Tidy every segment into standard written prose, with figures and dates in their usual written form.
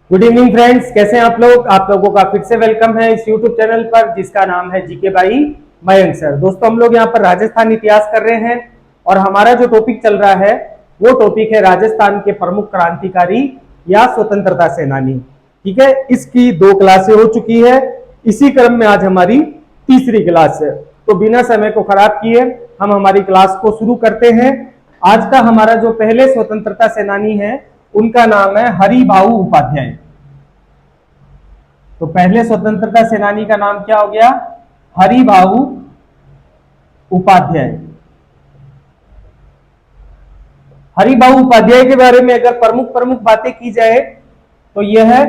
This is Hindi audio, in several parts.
गुड इवनिंग फ्रेंड्स, कैसे हैं आप लोग। आप लोगों का फिर से वेलकम है इस यूट्यूब चैनल पर जिसका नाम है जीके बाई मयंक सर। दोस्तों, हम लोग यहाँ पर राजस्थान इतिहास कर रहे हैं और हमारा जो टॉपिक चल रहा है वो टॉपिक है राजस्थान के प्रमुख क्रांतिकारी या स्वतंत्रता सेनानी। ठीक है, इसकी 2 क्लासें हो चुकी है। इसी क्रम में आज हमारी तीसरी क्लास है, तो बिना समय को खराब किए हम हमारी क्लास को शुरू करते हैं। आज का हमारा जो पहले स्वतंत्रता सेनानी है उनका नाम है हरिभाऊ उपाध्याय। तो पहले स्वतंत्रता सेनानी का नाम क्या हो गया? हरिभाऊ उपाध्याय। हरिभाऊ उपाध्याय के बारे में अगर प्रमुख प्रमुख बातें की जाए तो यह है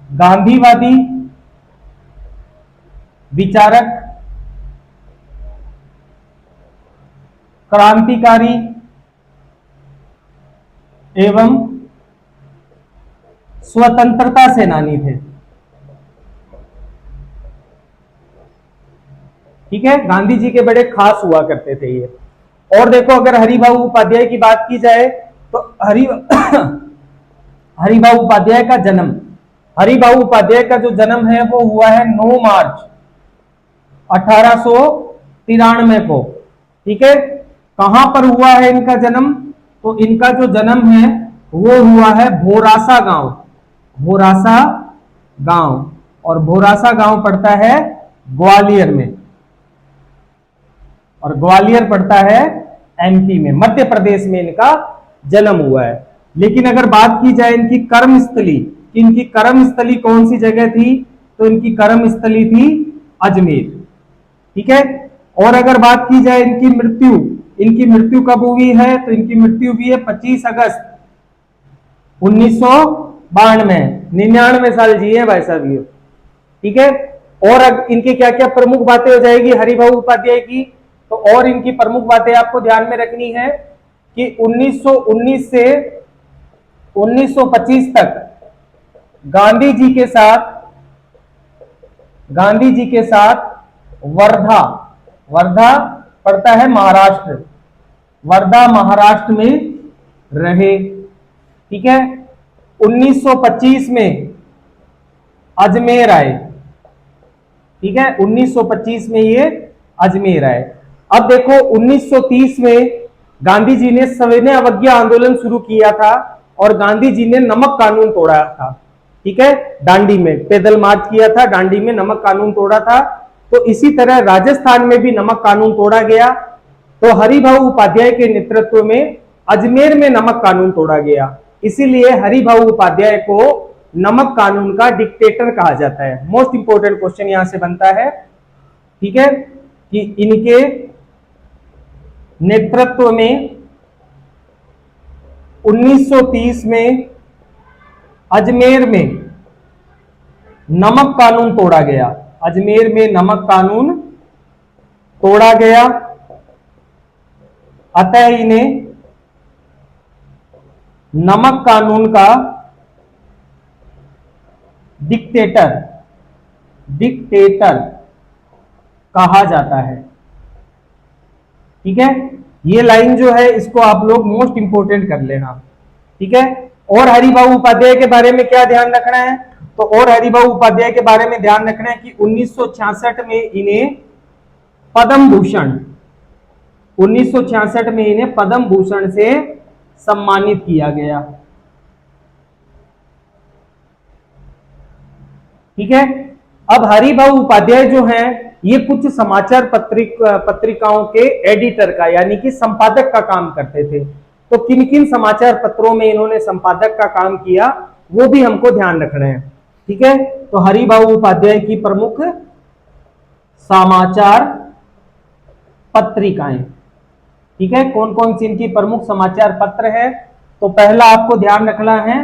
गांधीवादी विचारक, क्रांतिकारी एवं स्वतंत्रता सेनानी थे। ठीक है, गांधी जी के बड़े खास हुआ करते थे ये। और देखो, अगर हरिभाऊ उपाध्याय की बात की जाए तो हरिभाऊ उपाध्याय का जन्म, हरिभाऊ उपाध्याय का जो जन्म है वो हुआ है 9 मार्च 1893 को। ठीक है, कहां पर हुआ है इनका जन्म? तो इनका जो जन्म है वो हुआ है भोरासा गांव। भोरासा गांव, और भोरासा गांव पड़ता है ग्वालियर में, और ग्वालियर पड़ता है एमपी में, मध्य प्रदेश में इनका जन्म हुआ है। लेकिन अगर बात की जाए इनकी कर्मस्थली, इनकी कर्मस्थली कौन सी जगह थी, तो इनकी कर्मस्थली थी अजमेर। ठीक है, और अगर बात की जाए इनकी मृत्यु कब हुई है, तो इनकी मृत्यु हुई है 25 अगस्त 1992। 99 साल जिए भाई साहब ये। ठीक है, और इनकी क्या क्या प्रमुख बातें हो जाएगी हरिभाऊ उपाध्याय की, तो और इनकी प्रमुख बातें आपको ध्यान में रखनी है कि 1919 से 1925 तक गांधी जी के साथ वर्धा पड़ता है महाराष्ट्र, वर्धा महाराष्ट्र में रहे। ठीक है, 1925 में अजमेर आए। ठीक है, 1925 में ये अजमेर आए। अब देखो, 1930 में गांधी जी ने सविनय अवज्ञा आंदोलन शुरू किया था और गांधी जी ने नमक कानून तोड़ा था। ठीक है, दांडी में पैदल मार्च किया था, दांडी में नमक कानून तोड़ा था। तो इसी तरह राजस्थान में भी नमक कानून तोड़ा गया। तो हरिभाऊ उपाध्याय के नेतृत्व में अजमेर में नमक कानून तोड़ा गया। इसीलिए हरिभाऊ उपाध्याय को नमक कानून का डिक्टेटर कहा जाता है। मोस्ट इंपोर्टेंट क्वेश्चन यहां से बनता है। ठीक है, कि इनके नेतृत्व में 1930 में अजमेर में नमक कानून तोड़ा गया। अजमेर में नमक कानून तोड़ा गया, अतः इन्हें नमक कानून का डिक्टेटर कहा जाता है। ठीक है, ये लाइन जो है इसको आप लोग मोस्ट इंपोर्टेंट कर लेना। ठीक है, और हरिभाऊ उपाध्याय के बारे में क्या ध्यान रखना है, तो और हरिभाऊ उपाध्याय के बारे में ध्यान रखना है कि 1966 में इन्हें पद्म भूषण 1966 में इन्हें पद्म भूषण से सम्मानित किया गया। ठीक है, अब हरिभाऊ उपाध्याय जो हैं ये कुछ समाचार पत्रिकाओं के एडिटर का यानी कि संपादक का काम करते थे। तो किन किन समाचार पत्रों में इन्होंने संपादक का काम किया वो भी हमको ध्यान रखना है। ठीक है, तो हरिभाऊ उपाध्याय की प्रमुख समाचार पत्रिकाएं। ठीक है, कौन कौन सी इनकी प्रमुख समाचार पत्र है, तो पहला आपको ध्यान रखना है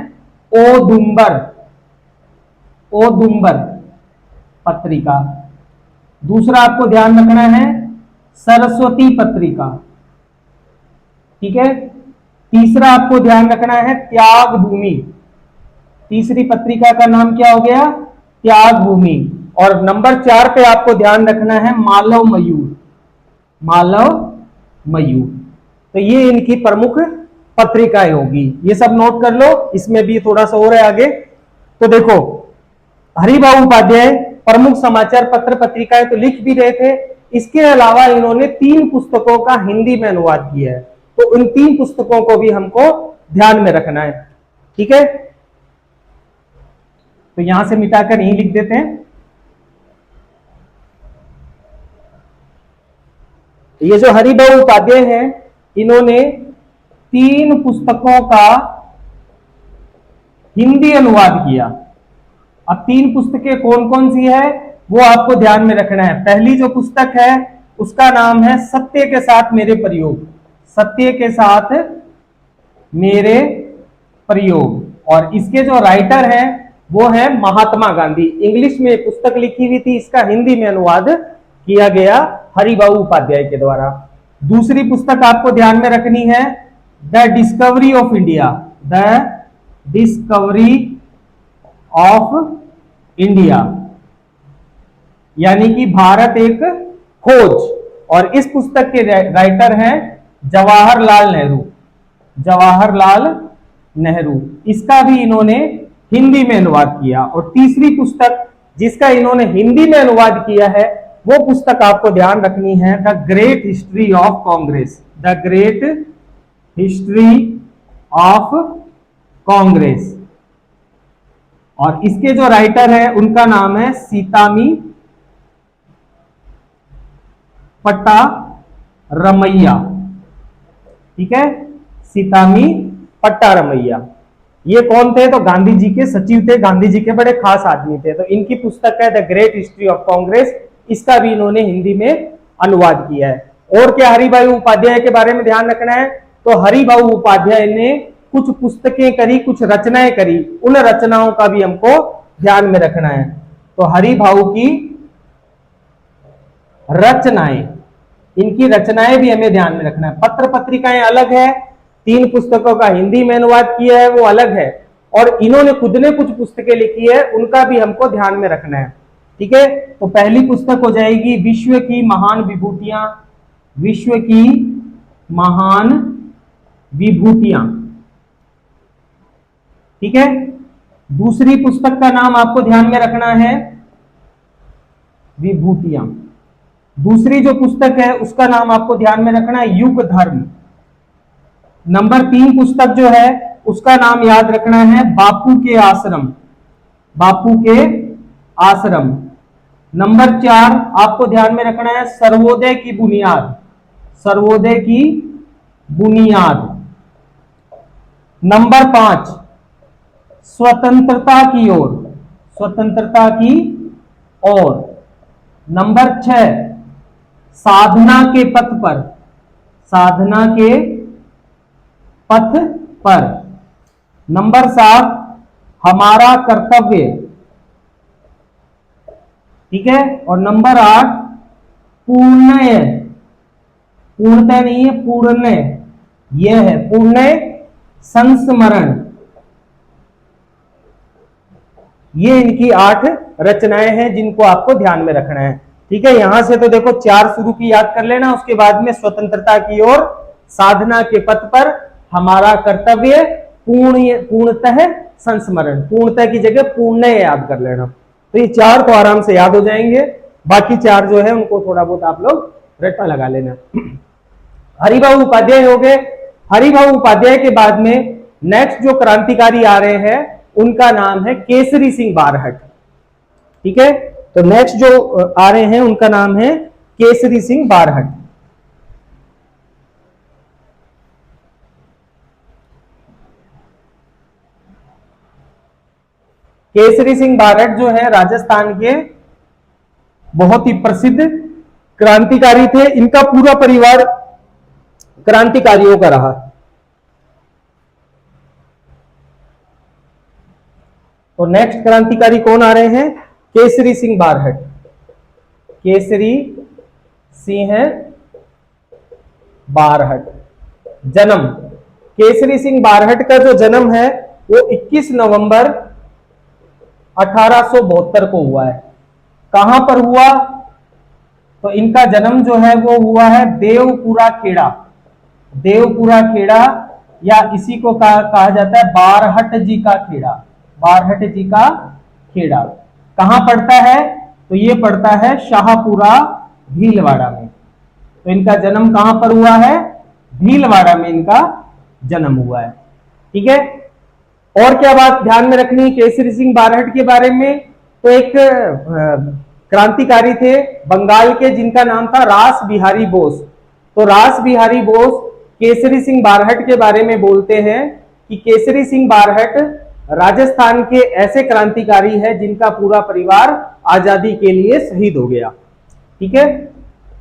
ओदुम्बर पत्रिका। दूसरा आपको ध्यान रखना है सरस्वती पत्रिका। ठीक है, तीसरा आपको ध्यान रखना है त्याग भूमि। तीसरी पत्रिका का नाम क्या हो गया? त्याग भूमि। और नंबर 4 पे आपको ध्यान रखना है मालव मयूर। तो ये इनकी प्रमुख पत्रिकाएं होगी, ये सब नोट कर लो। इसमें भी थोड़ा सा और है आगे, तो देखो, हरिभाऊ उपाध्याय प्रमुख समाचार पत्र पत्रिकाएं तो लिख भी रहे थे, इसके अलावा इन्होंने 3 पुस्तकों का हिंदी में अनुवाद किया है। तो उन 3 पुस्तकों को भी हमको ध्यान में रखना है। ठीक है, तो यहां से मिटाकर यहीं लिख देते हैं। ये जो हरिभाऊ उपाध्याय हैं, इन्होंने 3 पुस्तकों का हिंदी अनुवाद किया। अब 3 पुस्तकें कौन कौन सी है वो आपको ध्यान में रखना है। पहली जो पुस्तक है उसका नाम है सत्य के साथ मेरे प्रयोग, सत्य के साथ मेरे प्रयोग, और इसके जो राइटर हैं वो है महात्मा गांधी। इंग्लिश में पुस्तक लिखी हुई थी, इसका हिंदी में अनुवाद किया गया हरिभाऊ उपाध्याय के द्वारा। दूसरी पुस्तक आपको ध्यान में रखनी है the discovery of India, the discovery of India, यानी कि भारत एक खोज, और इस पुस्तक के राइटर हैं जवाहरलाल नेहरू, जवाहरलाल नेहरू। इसका भी इन्होंने हिंदी में अनुवाद किया। और तीसरी पुस्तक जिसका इन्होंने हिंदी में अनुवाद किया है वो पुस्तक आपको ध्यान रखनी है the great history of Congress, the great history of Congress. और इसके जो राइटर है उनका नाम है सीतामी पट्टारमैया। ठीक है, सीतामी पट्टारमैया। ये कौन थे? तो गांधी जी के सचिव थे, गांधी जी के बड़े खास आदमी थे। तो इनकी पुस्तक है the great history of Congress, इसका भी इन्होंने हिंदी में अनुवाद किया है। और क्या हरिभाऊ उपाध्याय के बारे में ध्यान रखना है? तो हरिभाऊ उपाध्याय ने कुछ पुस्तकें करी, कुछ रचनाएं करी, उन रचनाओं का भी हमको ध्यान में रखना है। तो हरिभाऊ की रचनाएं, इनकी रचनाएं भी हमें ध्यान में रखना है। पत्र पत्रिकाएं अलग है, 3 पुस्तकों का हिंदी में अनुवाद किया है वो अलग है, और इन्होंने खुद ने कुछ पुस्तकें लिखी है उनका भी हमको ध्यान में रखना है। ठीक है, तो पहली पुस्तक हो जाएगी विश्व की महान विभूतियां, विश्व की महान विभूतियां। ठीक है, दूसरी पुस्तक का नाम आपको ध्यान में रखना है विभूतियां। दूसरी जो पुस्तक है उसका नाम आपको ध्यान में रखना है युग धर्म। नंबर 3 पुस्तक जो है उसका नाम याद रखना है बापू के आश्रम, बापू के आश्रम। नंबर 4 आपको ध्यान में रखना है सर्वोदय की बुनियाद, सर्वोदय की बुनियाद। नंबर 5 स्वतंत्रता की ओर, स्वतंत्रता की ओर। नंबर 6 साधना के पथ पर, साधना के पथ पर। नंबर 7 हमारा कर्तव्य। ठीक है, और नंबर 8 पूर्णय, पूर्णतः नहीं है, पूर्णय यह है, पूर्णय संस्मरण। ये इनकी 8 रचनाएं हैं जिनको आपको ध्यान में रखना है। ठीक है, यहां से तो देखो 4 शुरू की याद कर लेना, उसके बाद में स्वतंत्रता की ओर, साधना के पथ पर, हमारा कर्तव्य, पूर्णतः संस्मरण, पूर्णतः की जगह पूर्णय याद कर लेना। तो ये 4 तो आराम से याद हो जाएंगे, बाकी 4 जो है उनको थोड़ा बहुत आप लोग रट्टा लगा लेना। हरिभाऊ उपाध्याय हो गए। हरिभाऊ उपाध्याय के बाद में नेक्स्ट जो क्रांतिकारी आ रहे हैं उनका नाम है केसरी सिंह बारहट। ठीक है, तो नेक्स्ट जो आ रहे हैं उनका नाम है केसरी सिंह बारहट। केसरी सिंह बारहट जो है राजस्थान के बहुत ही प्रसिद्ध क्रांतिकारी थे। इनका पूरा परिवार क्रांतिकारियों का रहा। तो नेक्स्ट क्रांतिकारी कौन आ रहे हैं? केसरी सिंह बारहट। केसरी सिंह बारहट। जन्म, केसरी सिंह बारहट का जो जन्म है वो 21 नवंबर 1872 को हुआ है। कहां पर हुआ? तो इनका जन्म जो है वो हुआ है देवपुरा खेड़ा, देवपुरा खेड़ा, या इसी को कहा जाता है बारहट जी का खेड़ा, बारहट जी का खेड़ा कहां पड़ता है? तो ये पड़ता है शाहपुरा भीलवाड़ा में। तो इनका जन्म कहां पर हुआ है? भीलवाड़ा में इनका जन्म हुआ है। ठीक है। और क्या बात ध्यान में रखनी केसरी सिंह बारहट के बारे में? तो एक क्रांतिकारी थे बंगाल के जिनका नाम था रास बिहारी बोस। तो रास बिहारी बोस केसरी सिंह बारहट के बारे में बोलते हैं कि केसरी सिंह बारहट राजस्थान के ऐसे क्रांतिकारी है जिनका पूरा परिवार आजादी के लिए शहीद हो गया। ठीक है।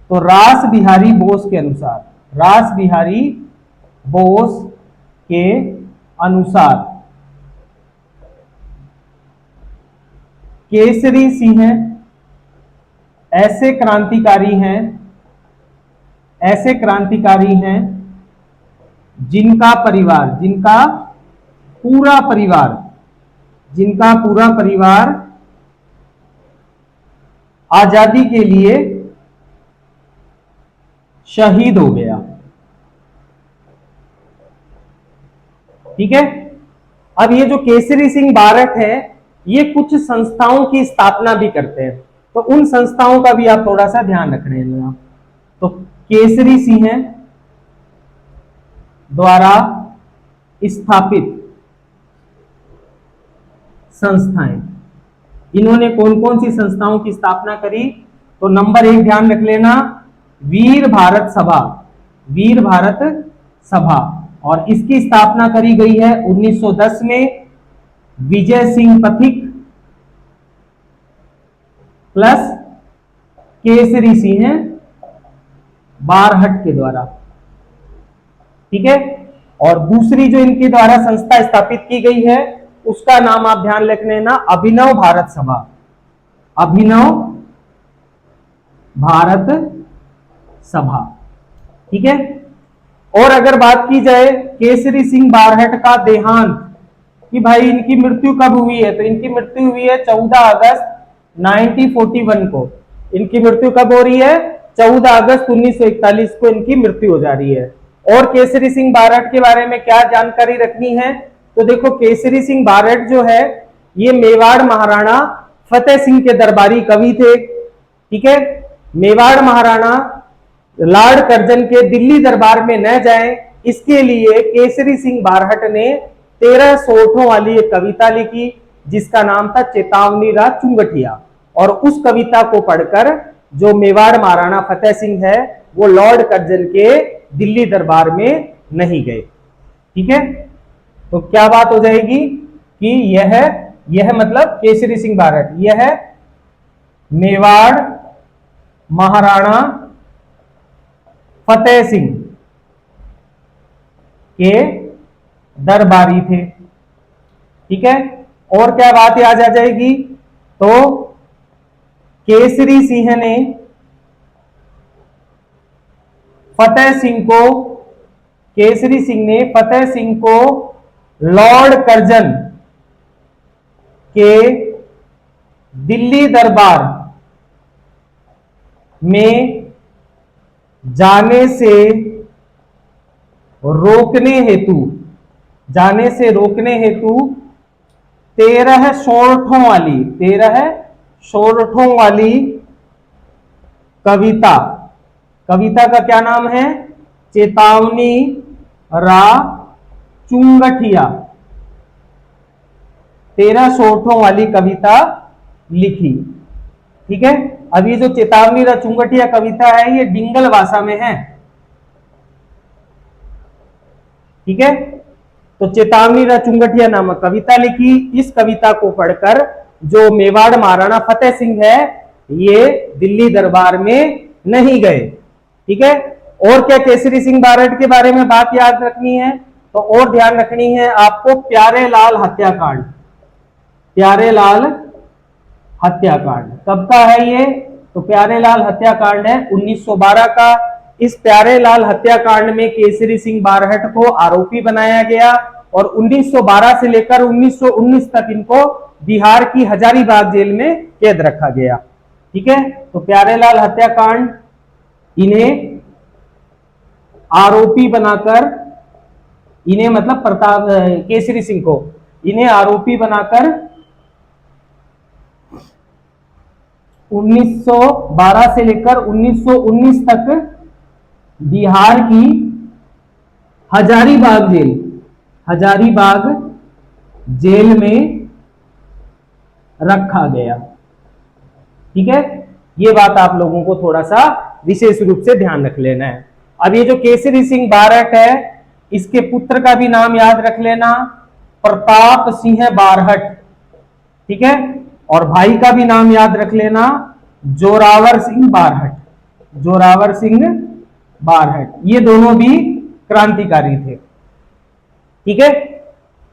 तो रास बिहारी बोस के अनुसार, रास बिहारी बोस के अनुसार केसरी सिंह ऐसे क्रांतिकारी हैं, ऐसे क्रांतिकारी हैं जिनका परिवार, जिनका पूरा परिवार, जिनका पूरा परिवार आजादी के लिए शहीद हो गया। ठीक है। अब ये जो केसरी सिंह बारहट है ये कुछ संस्थाओं की स्थापना भी करते हैं, तो उन संस्थाओं का भी आप थोड़ा सा ध्यान रख रहे हैं। तो केसरी सिंह द्वारा स्थापित संस्थाएं, इन्होंने कौन कौन सी संस्थाओं की स्थापना करी? तो नंबर 1 ध्यान रख लेना, वीर भारत सभा, वीर भारत सभा, और इसकी स्थापना करी गई है 1910 में विजय सिंह पथिक प्लस केसरी सिंह बारहट के द्वारा। ठीक है। और दूसरी जो इनके द्वारा संस्था स्थापित की गई है उसका नाम आप ध्यान रख लेना, अभिनव भारत सभा, अभिनव भारत सभा। ठीक है। और अगर बात की जाए केसरी सिंह बारहट का देहांत कि भाई इनकी मृत्यु कब हुई है, तो इनकी मृत्यु हुई है 14 अगस्त 1941 को। इनकी मृत्यु कब हो रही है? 14 अगस्त 1941 को इनकी मृत्यु हो जा रही है। और केसरी सिंह बारहट के बारे में क्या जानकारी रखनी है? तो देखो केसरी सिंह बारहट जो है ये मेवाड़ महाराणा फतेह सिंह के दरबारी कवि थे। ठीक है। मेवाड़ महाराणा लॉर्ड कर्जन के दिल्ली दरबार में न जाएं इसके लिए केसरी सिंह बारहट ने 13 सोठों वाली एक कविता लिखी जिसका नाम था चेतावनी रा चुंगटिया। और उस कविता को पढ़कर जो मेवाड़ महाराणा फतेह सिंह है वो लॉर्ड कर्जन के दिल्ली दरबार में नहीं गए। ठीक है। तो क्या बात हो जाएगी कि यह मतलब केसरी सिंह बारहट यह मेवाड़ महाराणा फतेह सिंह के दरबारी थे। ठीक है। और क्या बात याद आ जाएगी? तो केसरी सिंह ने फतेह सिंह को, केसरी सिंह ने फतेह सिंह को लॉर्ड कर्जन के दिल्ली दरबार में जाने से रोकने हेतु, जाने से रोकने हेतु 13 सोरठों वाली, 13 सोरठों वाली कविता, कविता का क्या नाम है? चेतावनी रा चुंगटिया, 13 सोरठों वाली कविता लिखी। ठीक है। अब ये जो चेतावनी रा चुंगटिया कविता है ये डिंगल भाषा में है। ठीक है। तो चेतावनी रा चुंगटिया नामक कविता लिखी। इस कविता को पढ़कर जो मेवाड़ महाराणा फतेह सिंह है ये दिल्ली दरबार में नहीं गए। ठीक है। और क्या केसरी सिंह बारहट के बारे में बात याद रखनी है? तो और ध्यान रखनी है आपको प्यारे लाल हत्याकांड। प्यारे लाल हत्याकांड कब का है ये? तो प्यारे लाल हत्याकांड है 1912 का। इस प्यारे लाल हत्याकांड में केसरी सिंह बारहट को आरोपी बनाया गया और 1912 से लेकर 1919 तक इनको बिहार की हजारीबाग जेल में कैद रखा गया। ठीक है। तो प्यारे लाल हत्याकांड इन्हें आरोपी बनाकर, इन्हें मतलब प्रताप केसरी सिंह को इन्हें आरोपी बनाकर 1912 से लेकर 1919 तक बिहार की हजारीबाग जेल में रखा गया। ठीक है, ये बात आप लोगों को थोड़ा सा विशेष रूप से ध्यान रख लेना है। अब ये जो केसरी सिंह बारहट है, इसके पुत्र का भी नाम याद रख लेना, प्रताप सिंह बारहट। ठीक है, और भाई का भी नाम याद रख लेना, जोरावर सिंह बारहट। ये दोनों भी क्रांतिकारी थे। ठीक है,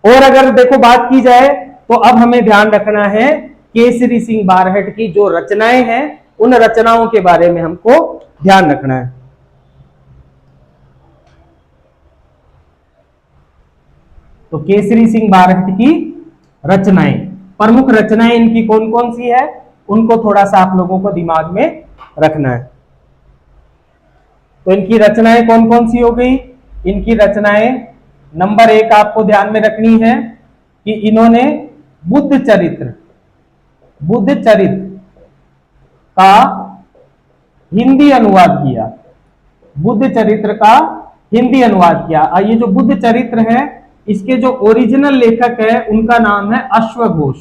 और अगर देखो बात की जाए तो अब हमें ध्यान रखना है केसरी सिंह बारहट की जो रचनाएं हैं, उन रचनाओं के बारे में हमको ध्यान रखना है। तो केसरी सिंह बारहट की रचनाएं, प्रमुख रचनाएं इनकी कौन कौन सी है, उनको थोड़ा सा आप लोगों को दिमाग में रखना है। तो इनकी रचनाएं कौन कौन सी हो गई? इनकी रचनाएं नंबर 1 आपको ध्यान में रखनी है कि इन्होंने बुद्ध चरित्र का हिंदी अनुवाद किया। बुद्ध चरित्र का हिंदी अनुवाद किया। ये जो बुद्ध चरित्र है, इसके जो ओरिजिनल लेखक है उनका नाम है अश्वघोष।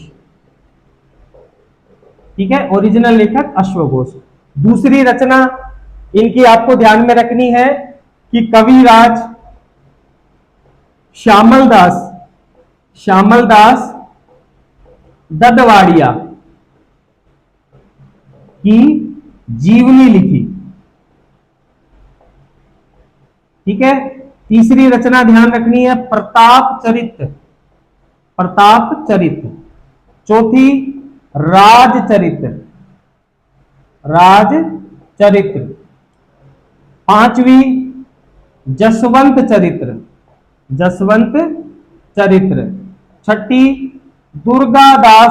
ठीक है, ओरिजिनल लेखक अश्वघोष। दूसरी रचना इनकी आपको ध्यान में रखनी है कि कविराज श्यामल दास ददवाड़िया की जीवनी लिखी। ठीक है, तीसरी रचना ध्यान रखनी है प्रताप चरित्र। चौथी राजचरित्र। पांचवी जसवंत चरित्र। छठी दुर्गादास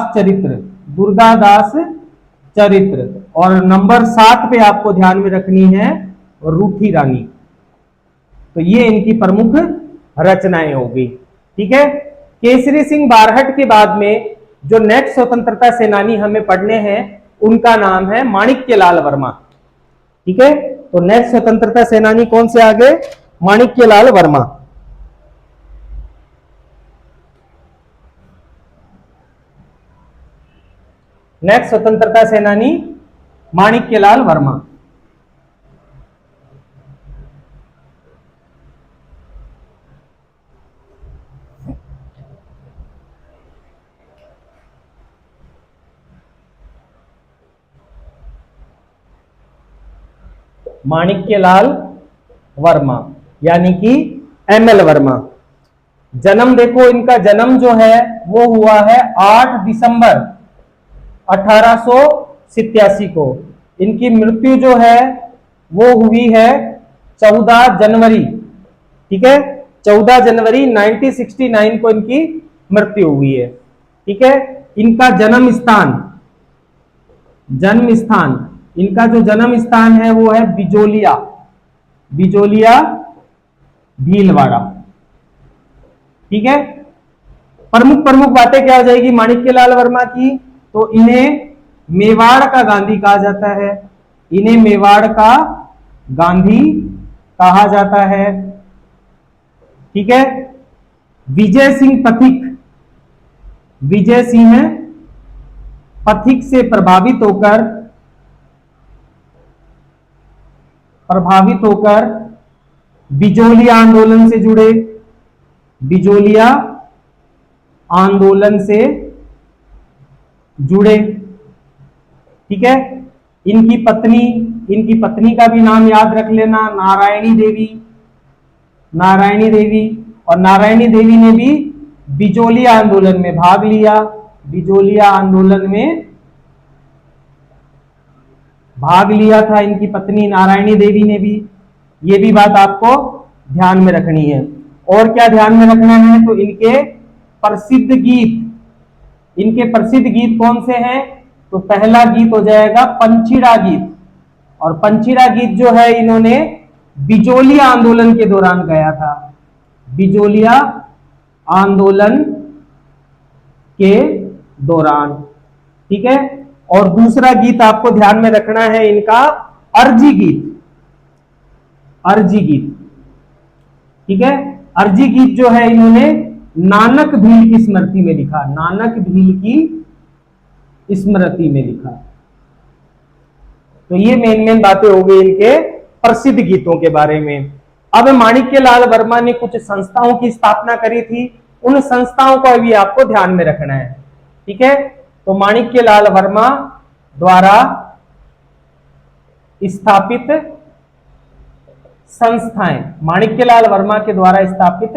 चरित्र। और नंबर 7 पे आपको ध्यान में रखनी है रूठी रानी। तो ये इनकी प्रमुख रचनाएं हो गई। ठीक है, केसरी सिंह बारहट के बाद में जो नेक्स्ट स्वतंत्रता सेनानी हमें पढ़ने हैं, उनका नाम है माणिक्यलाल वर्मा। ठीक है, तो नेक्स्ट स्वतंत्रता सेनानी कौन से आगे? माणिक्यलाल वर्मा। नेक्स्ट स्वतंत्रता सेनानी माणिक्यलाल वर्मा। माणिक्यलाल वर्मा यानी कि एमएल वर्मा। जन्म देखो, इनका जन्म जो है वो हुआ है 8 दिसंबर 1887 को। इनकी मृत्यु जो है वो हुई है 14 जनवरी। ठीक है, 14 जनवरी 1969 को इनकी मृत्यु हुई है। ठीक है, इनका जन्म स्थान इनका जो जन्म स्थान है वो है बिजोलिया भीलवाड़ा। ठीक है, प्रमुख बातें क्या हो जाएगी माणिक्यलाल वर्मा की? तो इन्हें मेवाड़ का गांधी कहा जाता है। ठीक है, विजय सिंह पथिक से प्रभावित होकर बिजोलिया आंदोलन से जुड़े। ठीक है, इनकी पत्नी का भी नाम याद रख लेना, नारायणी देवी। और नारायणी देवी ने भी बिजोलिया आंदोलन में भाग लिया। था इनकी पत्नी नारायणी देवी ने भी। ये भी बात आपको ध्यान में रखनी है। और क्या ध्यान में रखना है? तो इनके प्रसिद्ध गीत कौन से हैं? तो पहला गीत हो जाएगा पंचीड़ा गीत। और पंचीड़ा गीत जो है इन्होंने बिजोलिया आंदोलन के दौरान गाया था। बिजोलिया आंदोलन के दौरान। ठीक है, और दूसरा गीत आपको ध्यान में रखना है इनका अर्जी गीत। अर्जी गीत, ठीक है, अर्जी गीत जो है इन्होंने नानक भील की स्मृति में लिखा, नानक भील की स्मृति में लिखा। तो ये मेन बातें हो गई इनके प्रसिद्ध गीतों के बारे में। अब माणिक्यलाल वर्मा ने कुछ संस्थाओं की स्थापना करी थी, उन संस्थाओं को भी आपको ध्यान में रखना है। ठीक है, तो माणिक्यलाल वर्मा द्वारा स्थापित संस्थाएं, माणिक्यलाल वर्मा के द्वारा स्थापित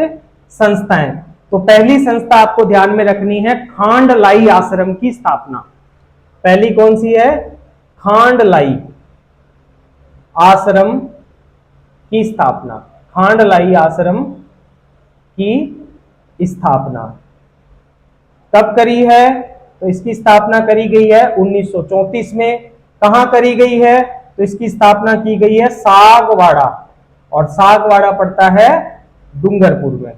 संस्थाएं। तो पहली संस्था आपको ध्यान में रखनी है खांडलाई आश्रम की स्थापना। पहली कौन सी है? खांडलाई आश्रम की स्थापना। खांडलाई आश्रम की स्थापना कब करी है? तो इसकी स्थापना करी गई है 1934 में। कहां करी गई है? तो इसकी स्थापना की गई है सागवाड़ा, और सागवाड़ा पड़ता है डूंगरपुर में।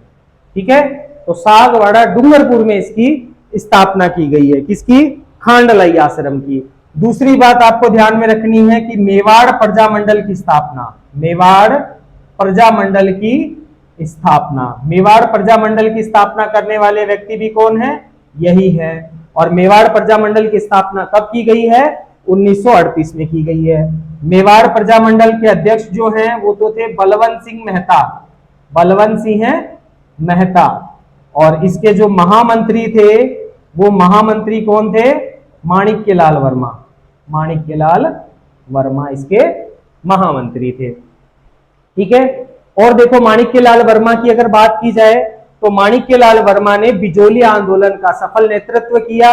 ठीक है, तो सागवाड़ा डूंगरपुर में इसकी स्थापना की गई है। किसकी? खांडलाई आश्रम की। दूसरी बात आपको ध्यान में रखनी है कि मेवाड़ प्रजामंडल की स्थापना, मेवाड़ प्रजामंडल की स्थापना। मेवाड़ प्रजामंडल की स्थापना करने वाले व्यक्ति भी कौन है? यही है। और मेवाड़ प्रजामंडल की स्थापना कब की गई है? 1938 में की गई है। मेवाड़ प्रजामंडल के अध्यक्ष जो हैं वो तो थे बलवंत सिंह मेहता, बलवंत सिंह मेहता। और इसके जो महामंत्री थे वो महामंत्री कौन थे? माणिक्यलाल वर्मा, माणिक्यलाल वर्मा इसके महामंत्री थे। ठीक है, और देखो माणिक्यलाल वर्मा की अगर बात की जाए तो माणिक्यलाल वर्मा ने बिजोलिया आंदोलन का सफल नेतृत्व किया।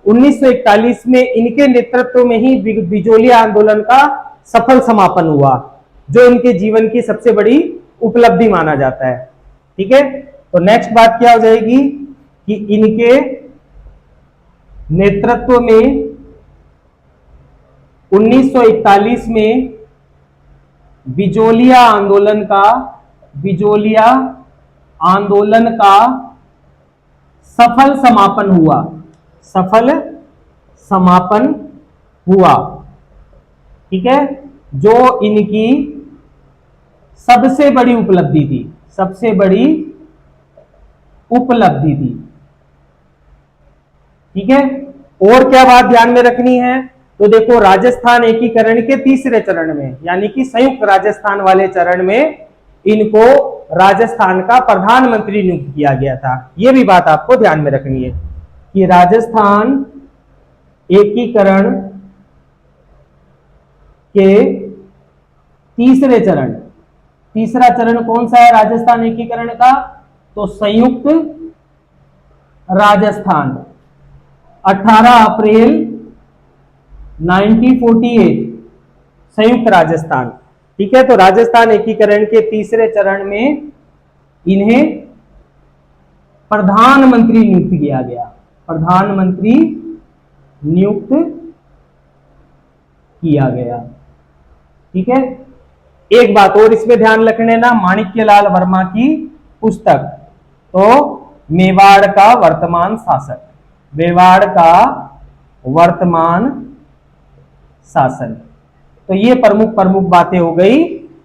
1941 में इनके नेतृत्व में ही बिजोलिया आंदोलन का सफल समापन हुआ, जो इनके जीवन की सबसे बड़ी उपलब्धि माना जाता है। ठीक है, तो नेक्स्ट बात क्या हो जाएगी कि इनके नेतृत्व में 1941 में बिजोलिया आंदोलन का सफल समापन हुआ, सफल समापन हुआ। ठीक है, जो इनकी सबसे बड़ी उपलब्धि थी, सबसे बड़ी उपलब्धि थी। ठीक है, और क्या बात ध्यान में रखनी है? तो देखो राजस्थान एकीकरण के तीसरे चरण में, यानी कि संयुक्त राजस्थान वाले चरण में इनको राजस्थान का प्रधानमंत्री नियुक्त किया गया था। यह भी बात आपको ध्यान में रखनी है कि राजस्थान एकीकरण के तीसरे चरण, तीसरा चरण कौन सा है राजस्थान एकीकरण का? तो संयुक्त राजस्थान, 18 अप्रैल 1948 संयुक्त राजस्थान। ठीक है, तो राजस्थान एकीकरण के तीसरे चरण में इन्हें प्रधानमंत्री नियुक्त किया गया, प्रधानमंत्री नियुक्त किया गया। ठीक है, एक बात और इसमें ध्यान रखने ना, माणिक्यलाल वर्मा की पुस्तक, तो मेवाड़ का वर्तमान शासक, मेवाड़ का वर्तमान शासन। तो ये प्रमुख बातें हो गई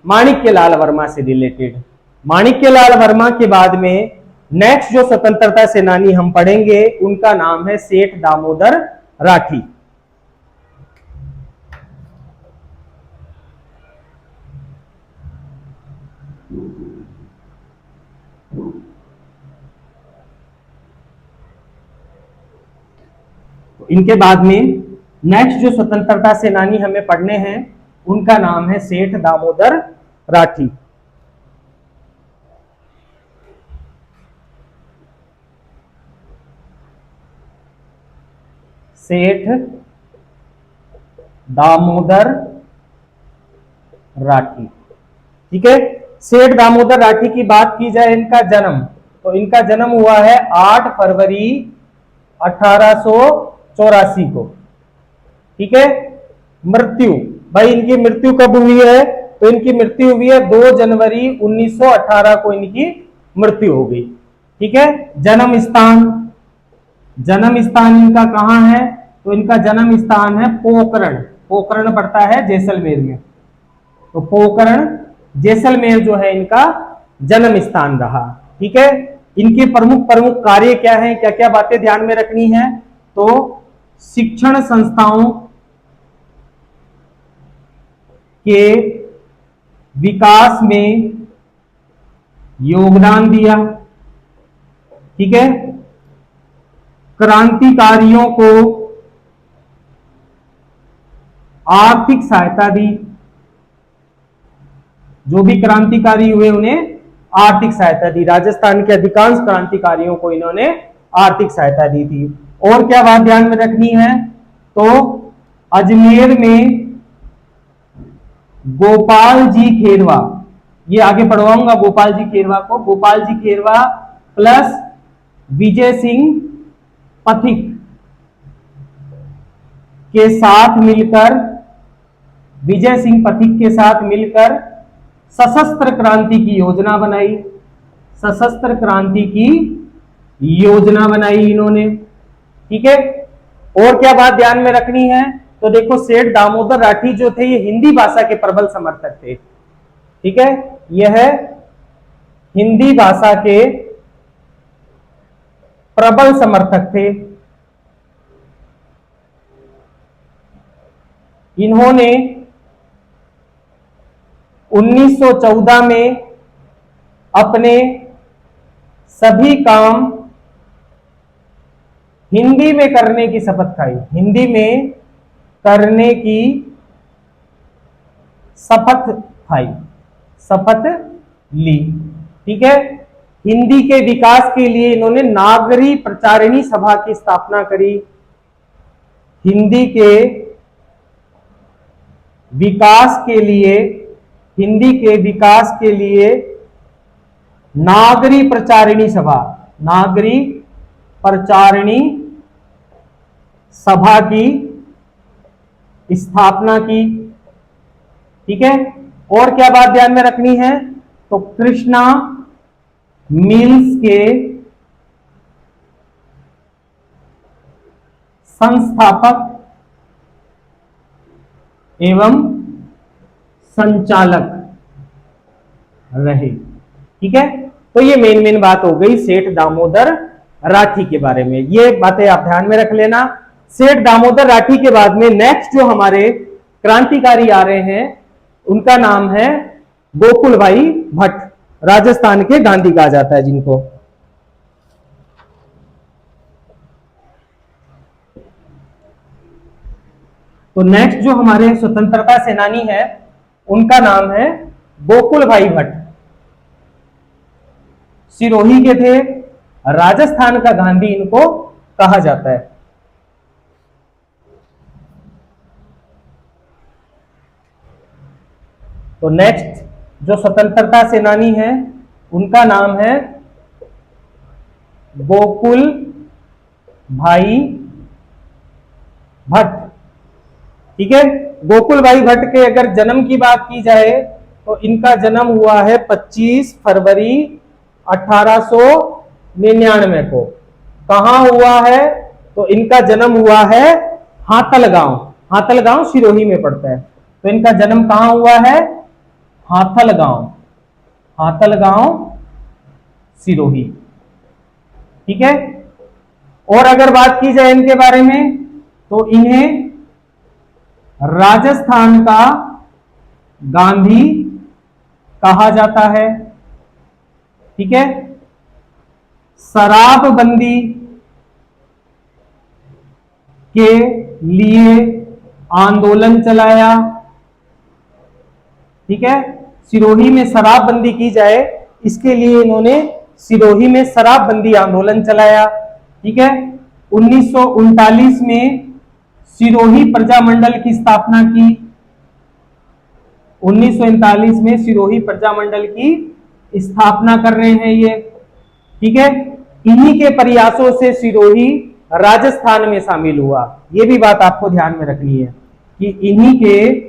माणिक्यलाल वर्मा से रिलेटेड। माणिक्यलाल वर्मा के बाद में नेक्स्ट जो स्वतंत्रता सेनानी हम पढ़ेंगे उनका नाम है सेठ दामोदर राठी। इनके बाद में नेक्स्ट जो स्वतंत्रता सेनानी हमें पढ़ने हैं उनका नाम है सेठ दामोदर राठी। सेठ दामोदर राठी। ठीक है, सेठ दामोदर राठी की बात की जाए, इनका जन्म, तो इनका जन्म हुआ है 8 फरवरी 1884 को। ठीक है, मृत्यु, भाई इनकी मृत्यु कब हुई है? तो इनकी मृत्यु हुई है 2 जनवरी 1918 को इनकी मृत्यु हो गई। ठीक है, जन्म स्थान जन्म स्थान इनका कहाँ है? तो इनका जन्म स्थान है पोकरण। पोकरण पड़ता है जैसलमेर में। तो पोकरण जैसलमेर जो है इनका जन्म स्थान रहा। ठीक है, इनके प्रमुख प्रमुख कार्य क्या हैं, क्या क्या बातें ध्यान में रखनी है? तो शिक्षण संस्थाओं के विकास में योगदान दिया। ठीक है, क्रांतिकारियों को आर्थिक सहायता दी। जो भी क्रांतिकारी हुए उन्हें आर्थिक सहायता दी। राजस्थान के अधिकांश क्रांतिकारियों को इन्होंने आर्थिक सहायता दी थी। और क्या बात ध्यान में रखनी है? तो अजमेर में गोपाल जी खेरवा, ये आगे पढ़वाऊंगा गोपाल जी खेरवा को। गोपाल जी खेरवा प्लस विजय सिंह पथिक के साथ मिलकर, विजय सिंह पथिक के साथ मिलकर सशस्त्र क्रांति की योजना बनाई। सशस्त्र क्रांति की योजना बनाई इन्होंने। ठीक है, और क्या बात ध्यान में रखनी है? तो देखो, सेठ दामोदर राठी जो थे ये हिंदी भाषा के प्रबल समर्थक थे। ठीक है, यह हिंदी भाषा के प्रबल समर्थक थे। इन्होंने 1914 में अपने सभी काम हिंदी में करने की शपथ खाई। हिंदी में करने की शपथ खाई, शपथ ली। ठीक है, हिंदी के विकास के लिए इन्होंने नागरी प्रचारिणी सभा की स्थापना करी। हिंदी के विकास के लिए, हिंदी के विकास के लिए नागरी प्रचारिणी सभा, नागरी प्रचारिणी सभा की स्थापना की। ठीक है, और क्या बात ध्यान में रखनी है? तो कृष्णा मिल्स के संस्थापक एवं संचालक रहे। ठीक है, तो ये मेन बात हो गई सेठ दामोदर राठी के बारे में। ये बातें आप ध्यान में रख लेना। सेठ दामोदर राठी के बाद में नेक्स्ट जो हमारे क्रांतिकारी आ रहे हैं उनका नाम है गोकुल भाई भट्ट। राजस्थान के गांधी कहा जाता है जिनको। तो नेक्स्ट जो हमारे स्वतंत्रता सेनानी है उनका नाम है गोकुल भाई भट्ट। सिरोही के थे, राजस्थान का गांधी इनको कहा जाता है। तो नेक्स्ट जो स्वतंत्रता सेनानी है उनका नाम है गोकुल भाई भट्ट। ठीक है, गोकुल भाई भट्ट के अगर जन्म की बात की जाए तो इनका जन्म हुआ है 25 फरवरी 1899 को। कहां हुआ है? तो इनका जन्म हुआ है हाथलगांव। हाथलगांव सिरोही में पड़ता है। तो इनका जन्म कहां हुआ है? हाथलगांव, हाथलगांव सिरोही। ठीक है, और अगर बात की जाए इनके बारे में तो इन्हें राजस्थान का गांधी कहा जाता है। ठीक है, शराबबंदी के लिए आंदोलन चलाया। ठीक है, सिरोही में शराबबंदी की जाए इसके लिए इन्होंने सिरोही में शराबबंदी आंदोलन चलाया। ठीक है, 1939 में सिरोही प्रजामंडल की स्थापना की। 1939 में सिरोही प्रजामंडल की स्थापना कर रहे हैं ये। ठीक है, इन्हीं के प्रयासों से सिरोही राजस्थान में शामिल हुआ। ये भी बात आपको ध्यान में रखनी है कि इन्हीं के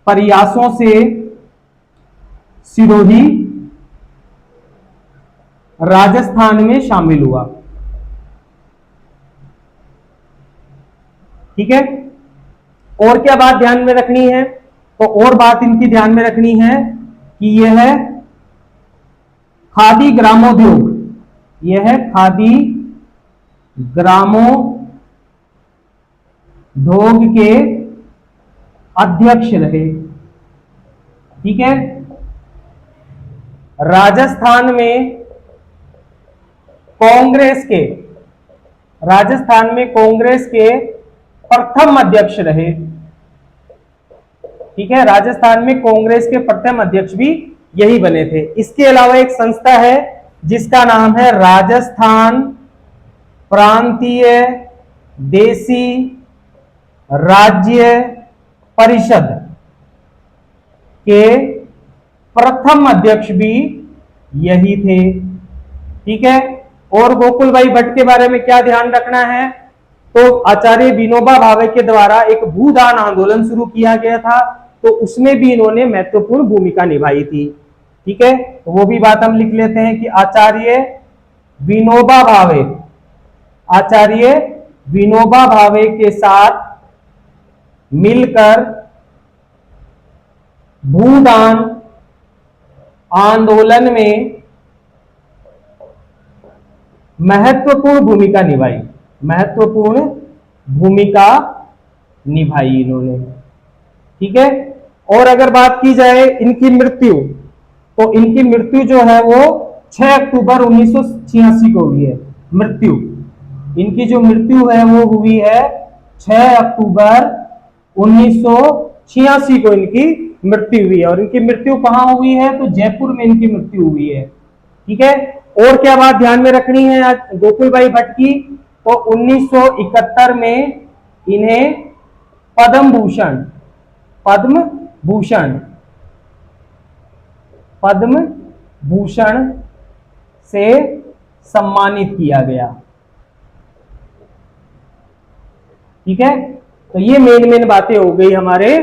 प्रयासों से सिरोही राजस्थान में शामिल हुआ। ठीक है। और क्या बात ध्यान में रखनी है, तो और बात इनकी ध्यान में रखनी है कि यह है खादी ग्रामोद्योग, यह है खादी ग्रामोद्योग के अध्यक्ष रहे। ठीक है। राजस्थान में कांग्रेस के प्रथम अध्यक्ष रहे। ठीक है, राजस्थान में कांग्रेस के प्रथम अध्यक्ष भी यही बने थे। इसके अलावा एक संस्था है जिसका नाम है राजस्थान प्रांतीय देसी राज्य परिषद के प्रथम अध्यक्ष भी यही थे। ठीक है। और गोकुल भाई भट्ट के बारे में क्या ध्यान रखना है, तो आचार्य विनोबा भावे के द्वारा एक भूदान आंदोलन शुरू किया गया था, तो उसमें भी इन्होंने महत्वपूर्ण भूमिका निभाई थी। ठीक है, तो वो भी बात हम लिख लेते हैं कि आचार्य विनोबा भावे के साथ मिलकर भूदान आंदोलन में महत्वपूर्ण भूमिका निभाई इन्होंने। ठीक है। और अगर बात की जाए इनकी मृत्यु, तो इनकी मृत्यु जो है वो 6 अक्टूबर 1986 को हुई है। मृत्यु, इनकी जो मृत्यु है वो हुई है 6 अक्टूबर 1986 को इनकी मृत्यु हुई है। और इनकी मृत्यु कहां हुई है, तो जयपुर में इनकी मृत्यु हुई है। ठीक है। और क्या बात ध्यान में रखनी है आज गोकुल भाई भट्ट की, तो 1971 में इन्हें पद्म भूषण से सम्मानित किया गया। ठीक है। तो ये मेन बातें हो गई हमारे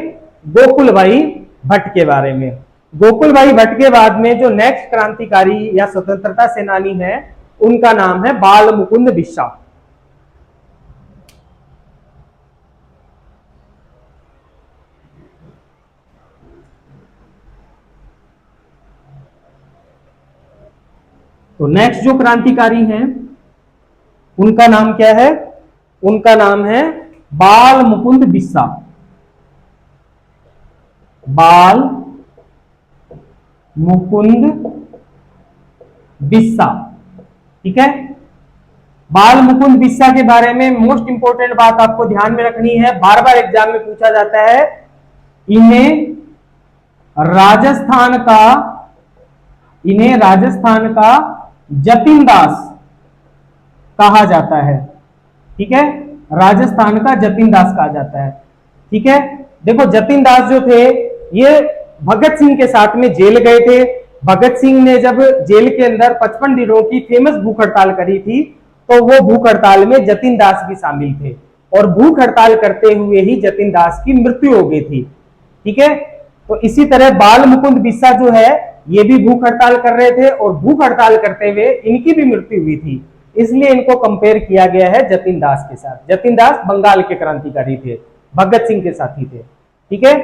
गोकुल भाई भट्ट के बारे में। गोकुल भाई भट्ट के बाद में जो नेक्स्ट क्रांतिकारी या स्वतंत्रता सेनानी है उनका नाम है बाल मुकुंद बिस्सा। तो नेक्स्ट जो क्रांतिकारी हैं उनका नाम क्या है, उनका नाम है बाल मुकुंद बिस्सा। बाल मुकुंद बिस्सा। ठीक है। बाल मुकुंद बिस्सा के बारे में मोस्ट इंपोर्टेंट बात आपको ध्यान में रखनी है, बार बार एग्जाम में पूछा जाता है, इन्हें राजस्थान का जतिन दास कहा जाता है। ठीक है, राजस्थान का जतिन दास कहा जाता है। ठीक है। देखो जतिन दास जो थे ये भगत सिंह के साथ में जेल गए थे। भगत सिंह ने जब जेल के अंदर 55 दिनों की फेमस भूख हड़ताल करी थी, तो वो भूख हड़ताल में जतिन दास भी शामिल थे और भूख हड़ताल करते हुए ही जतिन दास की मृत्यु हो गई थी। ठीक है। तो इसी तरह बाल मुकुंद बिस्सा जो है ये भी भूख हड़ताल कर रहे थे और भूख हड़ताल करते हुए इनकी भी मृत्यु हुई थी, इसलिए इनको कंपेयर किया गया है जतिन दास के साथ। जतिन दास बंगाल के क्रांतिकारी थे, भगत सिंह के साथी थे। ठीक है।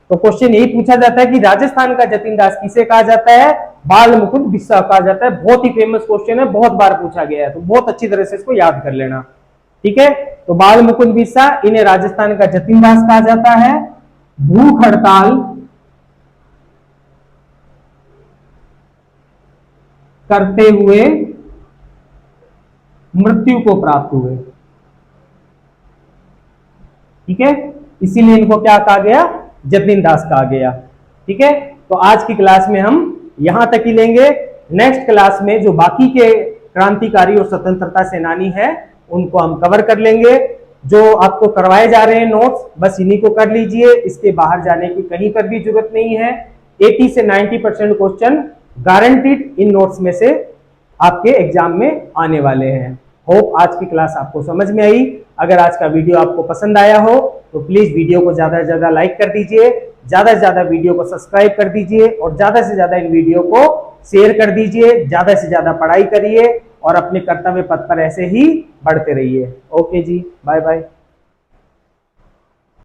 तो क्वेश्चन यही पूछा जाता है कि राजस्थान का जतिन दास किसे कहा जाता है, बाल मुकुंद बिस्सा कहा जाता है। बहुत ही फेमस क्वेश्चन है, बहुत बार पूछा गया है, तो बहुत अच्छी तरह से इसको याद कर लेना। ठीक है। तो बाल मुकुंद बिस्सा, इन्हें राजस्थान का जतिन दास कहा जाता है। भूख हड़ताल करते हुए मृत्यु को प्राप्त हुए। ठीक है, इसीलिए इनको क्या कहा गया, जतिन दास कहा गया। ठीक है। तो आज की क्लास में हम यहां तक ही लेंगे। नेक्स्ट क्लास में जो बाकी के क्रांतिकारी और स्वतंत्रता सेनानी है उनको हम कवर कर लेंगे। जो आपको करवाए जा रहे हैं नोट्स, बस इन्हीं को कर लीजिए, इसके बाहर जाने की कहीं पर भी जरूरत नहीं है। 80 से 90% क्वेश्चन गारंटीड इन नोट्स में से आपके एग्जाम में आने वाले हैं। होप आज की क्लास आपको समझ में आई। अगर आज का वीडियो आपको पसंद आया हो तो प्लीज वीडियो को ज्यादा से ज्यादा लाइक कर दीजिए, ज्यादा से ज्यादा वीडियो को सब्सक्राइब कर दीजिए और ज्यादा से ज्यादा इन वीडियो को शेयर कर दीजिए। ज्यादा से ज्यादा पढ़ाई करिए और अपने कर्तव्य पथ पर ऐसे ही बढ़ते रहिए। ओके जी, बाय बाय।